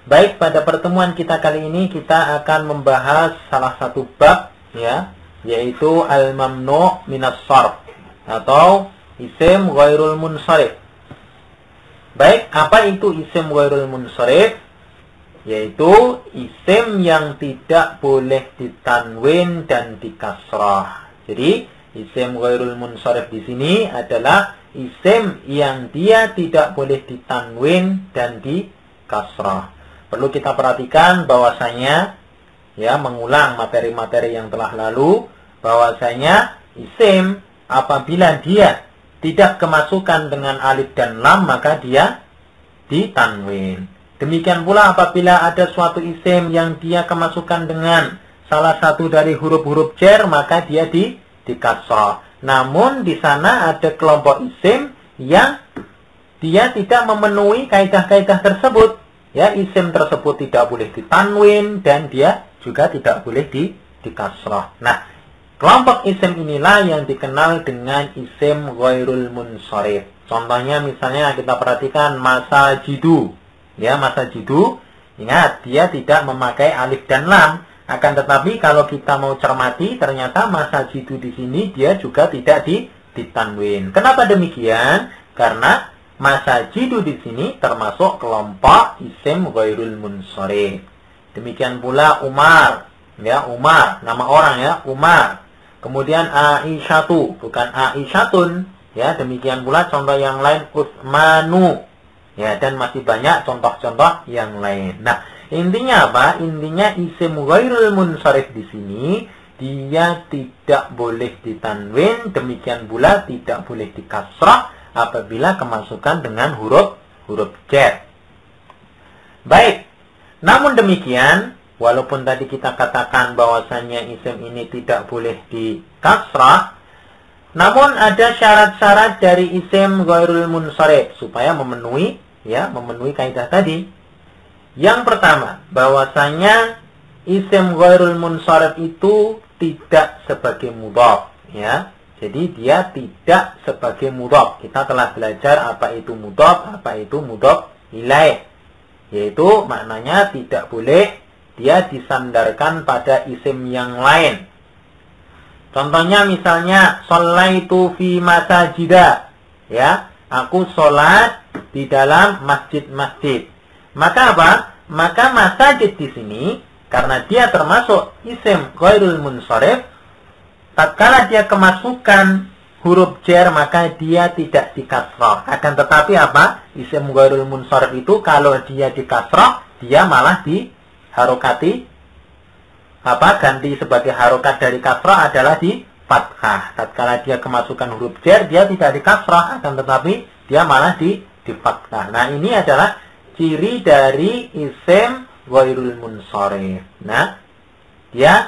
Baik, pada pertemuan kita kali ini kita akan membahas salah satu bab ya, yaitu al-mamnu' minas sharf atau isim ghairul munsharif. Baik, apa itu isim ghairul munsharif? Yaitu isim yang tidak boleh ditanwin dan dikasrah. Jadi, isim ghairul munsharif di sini adalah isim yang dia tidak boleh ditanwin dan dikasrah. Perlu kita perhatikan bahwasanya, ya, mengulang materi-materi yang telah lalu, bahwasanya isim apabila dia tidak kemasukan dengan alif dan lam, maka dia ditanwin. Demikian pula apabila ada suatu isim yang dia kemasukan dengan salah satu dari huruf-huruf jar, maka dia dikasrah. Namun di sana ada kelompok isim yang dia tidak memenuhi kaidah-kaidah tersebut. Ya, isim tersebut tidak boleh ditanwin dan dia juga tidak boleh dikasrah. Nah, kelompok isim inilah yang dikenal dengan isim ghairul munsharif. Contohnya misalnya kita perhatikan masajidu. Ya, masajidu, ingat dia tidak memakai alif dan lam. Akan tetapi kalau kita mau cermati, ternyata masajidu di sini dia juga tidak ditanwin. Kenapa demikian? Karena masajidu di sini termasuk kelompok isim ghairul munsharif. Demikian pula Umar, ya, Umar, nama orang ya, Umar. Kemudian Aisyatu, bukan Aisyatun, ya. Demikian pula contoh yang lain Utsmanu, ya, dan masih banyak contoh-contoh yang lain. Nah, intinya apa? Intinya isim ghairul munsharif di sini dia tidak boleh ditanwin, demikian pula tidak boleh dikasrah apabila kemasukan dengan huruf jar. Baik, namun demikian, walaupun tadi kita katakan bahwasannya isim ini tidak boleh dikasrah, namun ada syarat-syarat dari isim ghairul munsharif supaya memenuhi kaidah tadi. Yang pertama, bahwasanya isim ghairul munsharif itu tidak sebagai mudhaf, ya. Jadi dia tidak sebagai mudhaf. Kita telah belajar apa itu mudhaf, apa itu mudhaf ilaih. Yaitu maknanya tidak boleh dia disandarkan pada isim yang lain. Contohnya misalnya shallaitu fi masajida. Ya, aku sholat di dalam masjid-masjid. Maka apa? Maka masajid di sini karena dia termasuk isim ghairul munsharif, tatkala dia kemasukan huruf jar maka dia tidak dikasrah. Akan tetapi apa? Isim ghairul munsharif itu kalau dia dikasrah, dia malah diharokati. Ganti sebagai harokat dari kasrah adalah di fathah. Tatkala dia kemasukan huruf jar, dia tidak dikasrah, akan tetapi dia malah di fathah. Nah, ini adalah ciri dari isim ghairul munsharif. Nah,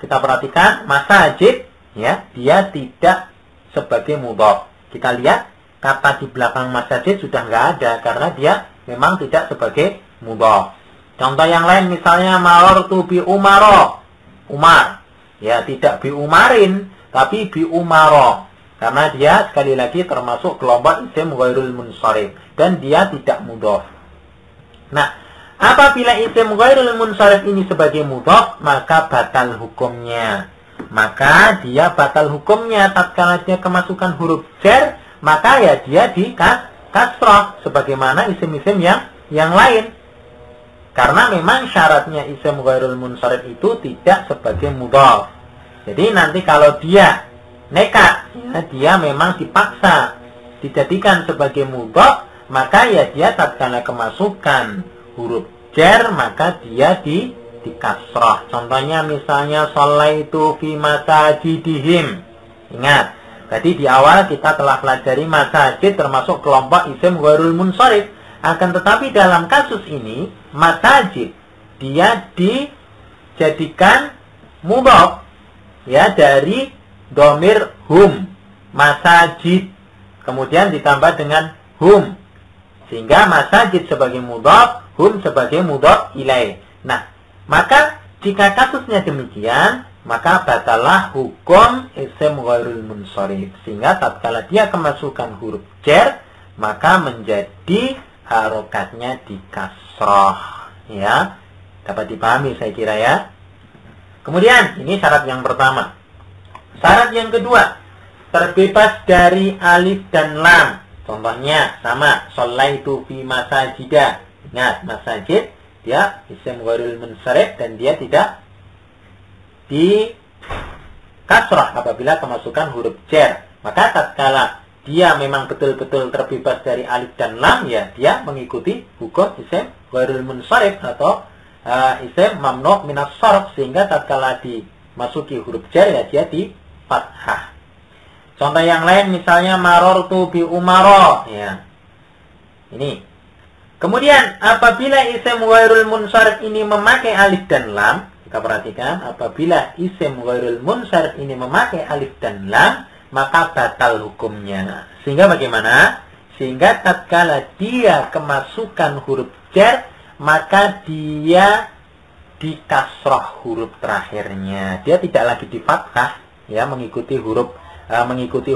kita perhatikan masajid, ya, dia tidak sebagai mudhaf. Kita lihat kata di belakang masajid sudah nggak ada karena dia memang tidak sebagai mudhaf. Contoh yang lain misalnya marartu bi umaro, Umar, ya, tidak bi umarin tapi bi umaro karena dia sekali lagi termasuk kelompok isim ghairul munsharif dan dia tidak mudhaf. Nah, apabila isim ghairul munsharif ini sebagai mudhaf, maka batal hukumnya. Maka dia batal hukumnya tatkala dia kemasukan huruf jar, maka ya dia dikasrah sebagaimana isim-isim yang lain. Karena memang syaratnya isim ghairul munsharif itu tidak sebagai mudhaf. Jadi nanti kalau dia nekat, ya, dia memang dipaksa dijadikan sebagai mudhaf, maka ya dia tatkala kemasukan huruf jar maka dia dikasrah. Contohnya misalnya shallaitu fi masajidihim. Ingat, tadi di awal kita telah pelajari masajid termasuk kelompok isim ghairul munsharif. Akan tetapi dalam kasus ini masajid dia dijadikan mudhaf, ya, dari dhamir hum, masajid, kemudian ditambah dengan hum, sehingga masajid sebagai mudhaf, hum sebagai mudhaf ilaih. Nah, maka jika kasusnya demikian, maka batalah hukum isim ghairul munsharif, sehingga tatkala dia kemasukan huruf jar maka menjadi harokatnya di kasrah, ya. Dapat dipahami saya kira ya. Kemudian ini syarat yang pertama. Syarat yang kedua, terbebas dari alif dan lam. Contohnya sama, shallaitu fi masajida. Ingat, masajid dia isim ghairul munsharif dan dia tidak di kasrah apabila kemasukan huruf jar. Maka tatkala dia memang betul-betul terbebas dari alif dan lam, ya dia mengikuti hukum isim ghairul munsharif atau isim mamnu' minas sharf, sehingga tatkala dimasuki huruf jar ya dia di fathah. Contoh yang lain misalnya marartu bi umara, ya. Ini. Kemudian apabila isim ghairul munsharif ini memakai alif dan lam, kita perhatikan apabila isim ghairul munsharif ini memakai alif dan lam, maka batal hukumnya. Sehingga bagaimana? Sehingga tatkala dia kemasukan huruf jar, maka dia di kasrah huruf terakhirnya. Dia tidak lagi di fathah, ya, mengikuti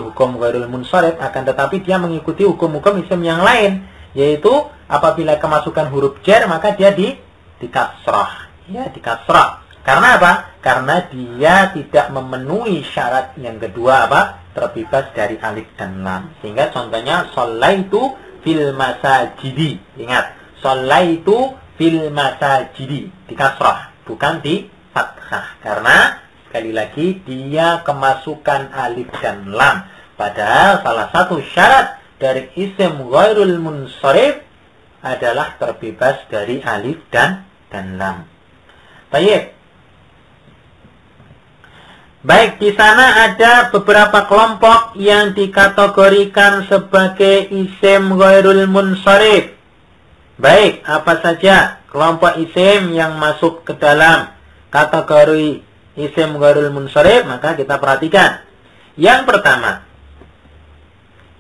hukum ghairul munsharif, akan tetapi dia mengikuti hukum-hukum isim yang lain, yaitu apabila kemasukan huruf jar maka dia di kasrah, ya, di kasrah. Karena apa? Karena dia tidak memenuhi syarat yang kedua, apa? Terbebas dari alif dan lam. Sehingga contohnya shallaitu fil masajidi. Ingat, shallaitu fil masajidi di kasrah, bukan di fathah. Karena sekali lagi dia kemasukan alif dan lam. Padahal salah satu syarat dari isim ghairul munsharif adalah terbebas dari alif dan lam. Baik, di sana ada beberapa kelompok yang dikategorikan sebagai isim ghairul munsharif. Baik, apa saja kelompok isim yang masuk ke dalam kategori isim ghairul munsharif? Maka kita perhatikan. Yang pertama,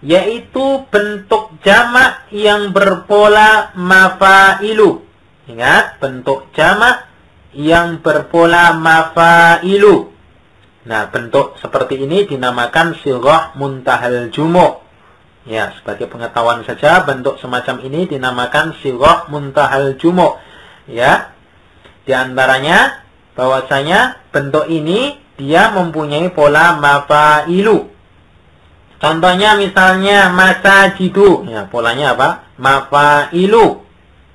yaitu bentuk jamak yang berpola mafailu. Ingat, bentuk jamak yang berpola mafailu. Nah, bentuk seperti ini dinamakan sighah muntahal jumu'. Ya, sebagai pengetahuan saja, bentuk semacam ini dinamakan sighah muntahal jumu'. Ya, di antaranya bahwasanya bentuk ini dia mempunyai pola mafailu. Contohnya misalnya masajidu, ya, polanya apa? Mafailu.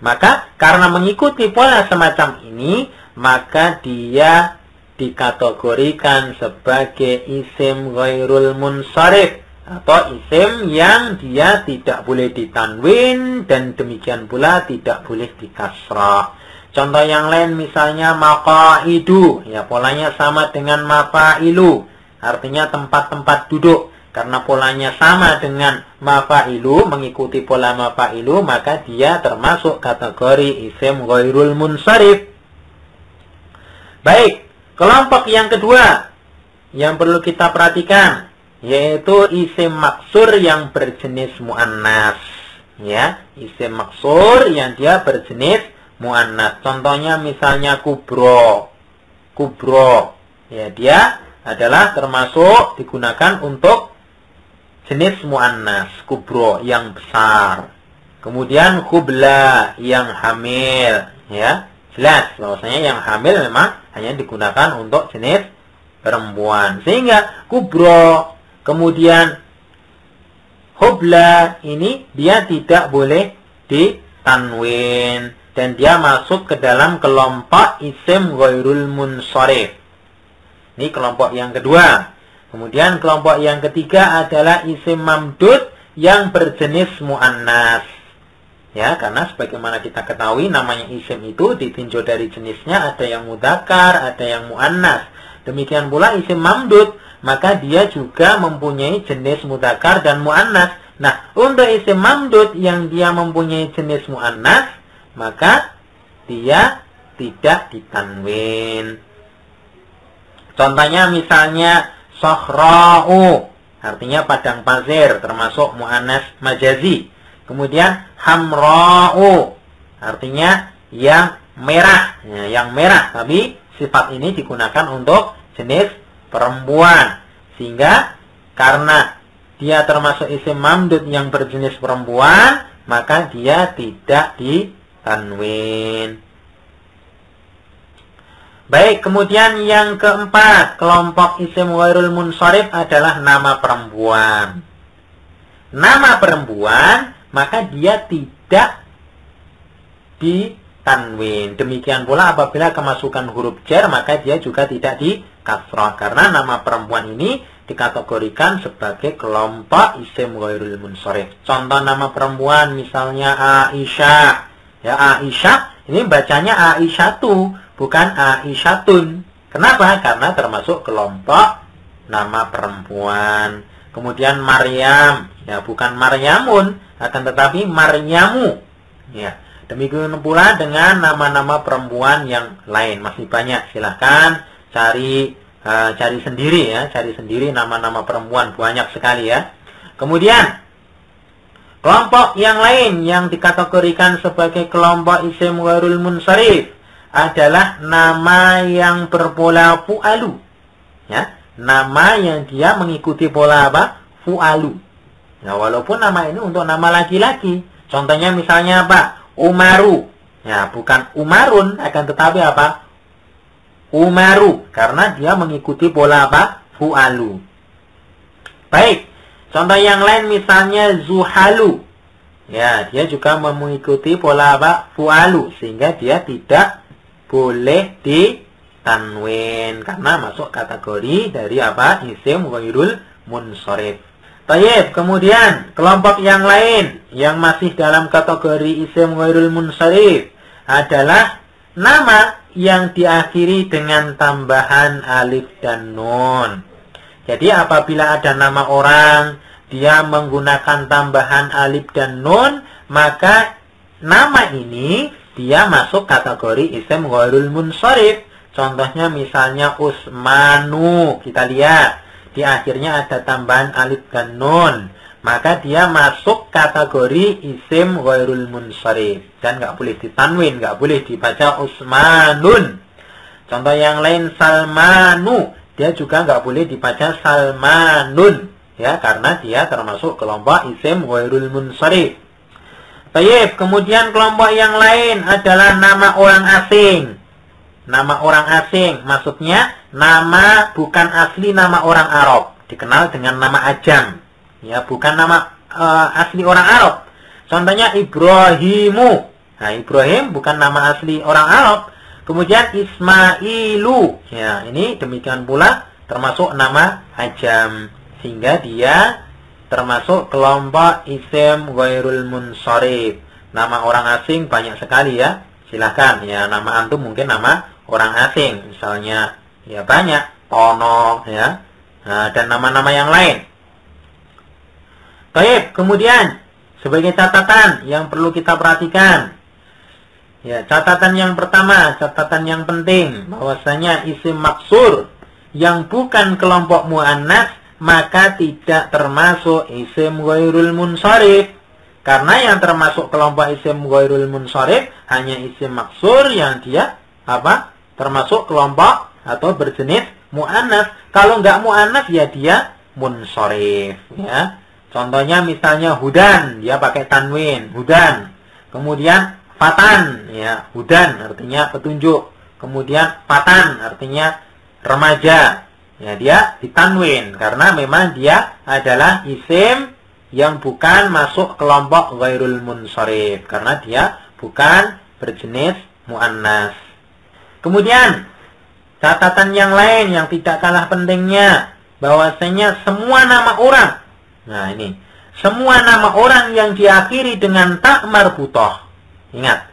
Maka karena mengikuti pola semacam ini, maka dia dikategorikan sebagai isim ghairul munsharif atau isim yang dia tidak boleh ditanwin dan demikian pula tidak boleh dikasrah. Contoh yang lain misalnya maqaidu, ya, polanya sama dengan mafailu, artinya tempat-tempat duduk. Karena polanya sama dengan mafailu, mengikuti pola mafailu, maka dia termasuk kategori isim ghairul munsharif. Baik, kelompok yang kedua yang perlu kita perhatikan yaitu isim maksur yang berjenis muannas, ya, isim maksur yang dia berjenis muannas. Contohnya misalnya kubro, ya, dia adalah termasuk digunakan untuk jenis muannas, kubro yang besar. Kemudian khubla yang hamil, ya, jelas bahwasanya yang hamil memang hanya digunakan untuk jenis perempuan. Sehingga kubro kemudian hubla ini dia tidak boleh ditanwin dan dia masuk ke dalam kelompok isim ghairul munsharif. Ini kelompok yang kedua. Kemudian kelompok yang ketiga adalah isim mamdud yang berjenis muannas. Ya, karena sebagaimana kita ketahui namanya isim itu ditinjau dari jenisnya, ada yang mudzakkar, ada yang muannas. Demikian pula isim mamdud, maka dia juga mempunyai jenis mudzakkar dan muannas. Nah, untuk isim mamdud yang dia mempunyai jenis muannas, maka dia tidak ditanwin. Contohnya misalnya sokhra'u, artinya padang pasir, termasuk muannas majazi. Kemudian hamra'u, artinya yang merah, ya, yang merah, tapi sifat ini digunakan untuk jenis perempuan. Sehingga karena dia termasuk isim mamdud yang berjenis perempuan, maka dia tidak ditanwin. Baik, kemudian yang keempat, kelompok isim ghairul munsharif adalah nama perempuan. Nama perempuan, maka dia tidak ditanwin. Demikian pula apabila kemasukan huruf jar, maka dia juga tidak di kasrah. Karena nama perempuan ini dikategorikan sebagai kelompok isim ghairul munsharif. Contoh nama perempuan misalnya Aisyah. Ya, Aisyah ini bacanya Aisyatu, bukan Aisyatun. Kenapa? Karena termasuk kelompok nama perempuan. Kemudian Maryam, ya bukan Maryamun, akan tetapi Maryamu. Ya, demikian pula dengan nama-nama perempuan yang lain. Masih banyak, silahkan cari sendiri ya, cari sendiri nama-nama perempuan, banyak sekali ya. Kemudian kelompok yang lain yang dikategorikan sebagai kelompok isim ghairul munsharif adalah nama yang berpola fu'alu. Ya, nama yang dia mengikuti pola apa? Fu'alu. Nah, walaupun nama ini untuk nama laki-laki. Contohnya misalnya apa? Umaru. Ya, bukan Umarun, akan tetapi apa? Umaru, karena dia mengikuti pola apa? Fu'alu. Baik, contoh yang lain misalnya Zuhalu. Ya, dia juga mengikuti pola apa? Fu'alu, sehingga dia tidak boleh ditanwin karena masuk kategori dari apa? Isim ghairul munsharif. Baik, kemudian kelompok yang lain yang masih dalam kategori isim ghairul munsharif adalah nama yang diakhiri dengan tambahan alif dan nun. Jadi apabila ada nama orang, dia menggunakan tambahan alif dan nun, maka nama ini dia masuk kategori isim ghairul munsharif. Contohnya misalnya Usmanu, kita lihat di akhirnya ada tambahan alif dan nun, maka dia masuk kategori isim ghairul munsharif dan nggak boleh ditanwin, nggak boleh dibaca Usmanun. Contoh yang lain Salmanu, dia juga nggak boleh dibaca Salmanun, ya, karena dia termasuk kelompok isim ghairul munsharif. Baik, kemudian kelompok yang lain adalah nama orang asing. Nama orang asing, maksudnya nama bukan asli nama orang Arab, dikenal dengan nama ajam. Ya, bukan nama asli orang Arab. Contohnya Ibrahimu. Nah, Ibrahim bukan nama asli orang Arab. Kemudian Ismailu. Ya, ini demikian pula termasuk nama ajam, sehingga dia termasuk kelompok isim ghairul munsharif. Nama orang asing banyak sekali ya. Silahkan ya, nama antum mungkin nama orang asing, misalnya ya banyak, Tono ya. Nah, dan nama-nama yang lain. Baik, kemudian sebagai catatan yang perlu kita perhatikan. Ya, catatan yang pertama, catatan yang penting, bahwasanya isim maksur yang bukan kelompok muannas maka tidak termasuk isim ghairul munsharif. Karena yang termasuk kelompok isim ghairul munsharif hanya isim maksur yang dia apa? Termasuk kelompok atau berjenis muannas. Kalau nggak muannas ya dia munsharif ya. Contohnya misalnya hudan, dia pakai tanwin, hudan. Kemudian fatan, ya, hudan artinya petunjuk. Kemudian fatan artinya remaja. Ya, dia ditanwin karena memang dia adalah isim yang bukan masuk kelompok ghairul munsharif karena dia bukan berjenis muannas. Kemudian catatan yang lain yang tidak kalah pentingnya, bahwasanya semua nama orang, nah ini, semua nama orang yang diakhiri dengan ta marbutah. Ingat,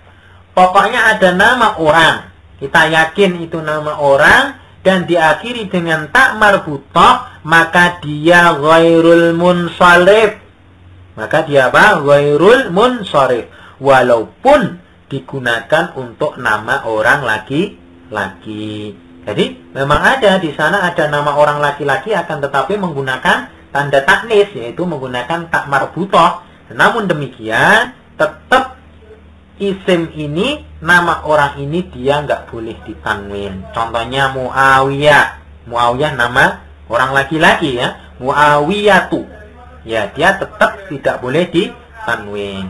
pokoknya ada nama orang, kita yakin itu nama orang dan diakhiri dengan ta marbutah, maka dia ghairul munsharif. Maka dia apa? Ghairul munsharif. Walaupun digunakan untuk nama orang laki-laki. Jadi memang ada di sana ada nama orang laki-laki, akan tetapi menggunakan tanda taknis, yaitu menggunakan ta marbutah. Namun demikian tetap isim ini, nama orang ini dia nggak boleh ditanwin. Contohnya Muawiyah. Muawiyah nama orang laki-laki ya. Muawiyatu. Ya, dia tetap tidak boleh ditanwin.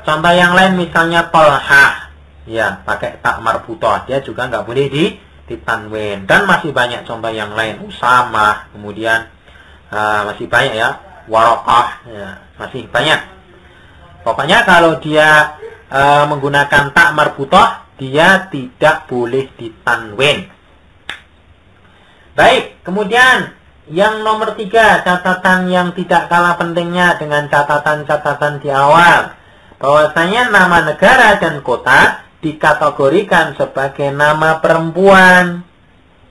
Contoh yang lain misalnya Tolhah. Ya, pakai ta marbutah. Dia juga nggak boleh ditanwin. Dan masih banyak contoh yang lain, Usamah, kemudian masih banyak ya, Waraqah, ya, masih banyak. Pokoknya kalau dia menggunakan tak marbutah, dia tidak boleh ditanwin. Baik, kemudian yang nomor 3, catatan yang tidak kalah pentingnya dengan catatan-catatan di awal. Bahwasanya nama negara dan kota dikategorikan sebagai nama perempuan,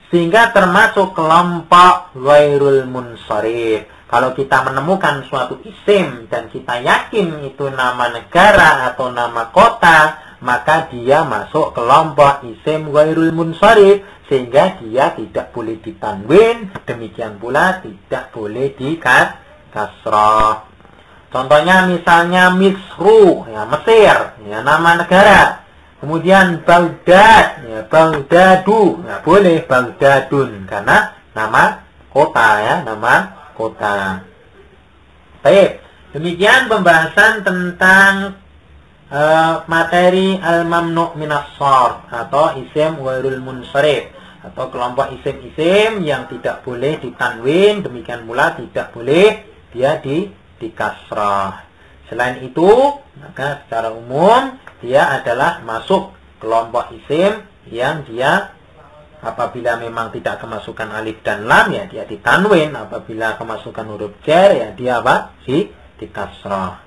sehingga termasuk kelompok ghairul munsharif. Kalau kita menemukan suatu isim dan kita yakin itu nama negara atau nama kota, maka dia masuk kelompok isim ghairul munsharif, sehingga dia tidak boleh ditanwin, demikian pula tidak boleh dikasrah. Contohnya misalnya Misru, ya Mesir, ya nama negara. Kemudian Baghdad, ya Baghdadu, ya boleh Baghdadun karena nama kota, ya nama kota. Baik, demikian pembahasan tentang materi al-mamnu' minas sarf atau isim ghairul munsharif, atau kelompok isim-isim yang tidak boleh ditanwin, demikian pula tidak boleh dia dikasrah. Selain itu, maka secara umum dia adalah masuk kelompok isim yang dia apabila memang tidak kemasukan alif dan lam, ya dia ditanwin. Apabila kemasukan huruf jar, ya dia apa? Dikasrah.